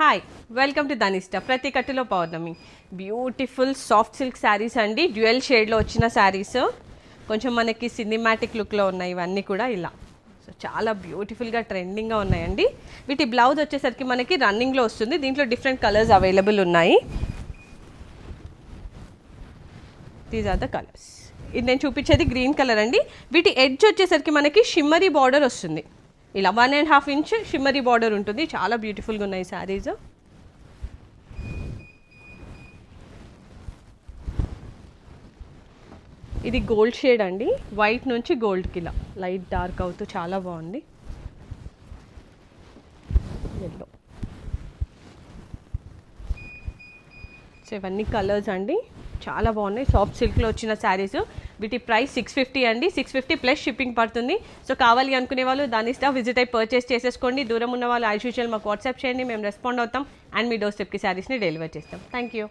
hi welcome to Dhanishta ప్రతి కట్టులో పౌర్ణమి beautiful soft silk saris అండి dual షేడ్లో వచ్చిన శారీస్ కొంచెం మనకి సినిమాటిక్ లుక్లో ఉన్నాయి ఇవన్నీ కూడా ఇలా సో చాలా బ్యూటిఫుల్గా ట్రెండింగ్గా ఉన్నాయండి వీటి బ్లౌజ్ వచ్చేసరికి మనకి రన్నింగ్లో వస్తుంది దీంట్లో డిఫరెంట్ కలర్స్ అవైలబుల్ ఉన్నాయి దీస్ ఆర్ ద కలర్స్ ఇది నేను చూపించేది గ్రీన్ కలర్ అండి వీటి ఎడ్జ్ వచ్చేసరికి మనకి షిమ్మరీ బార్డర్ వస్తుంది ఇలా 1.5 ఇంచ్ షిమ్మరీ బార్డర్ ఉంటుంది చాలా బ్యూటిఫుల్గా ఉన్నాయి శారీస్ ఇది గోల్డ్ షేడ్ అండి వైట్ నుంచి గోల్డ్కి ఇలా లైట్ డార్క్ అవుతూ చాలా బాగుంది ఎల్లో సో ఇవన్నీ కలర్స్ అండి చాలా బాగున్నాయి సాఫ్ట్ సిల్క్లో వచ్చిన శారీస్ వీటి ప్రైస్ 650 అండి 650 ప్లస్ షిప్పింగ్ పడుతుంది సో కావాలి అనుకునే వాళ్ళు దాని ఇస్తా విజిట్ అయి పర్చేస్ చేసేసుకోండి దూరం ఉన్న వాళ్ళు యాజ్ యూజువల్ మాకు వాట్సాప్ చేయండి మేము రెస్పాండ్ అవుతాం అండ్ మీ డోర్ స్టెప్కి శారీస్ని డెలివర్ చేస్తాం థ్యాంక్ యూ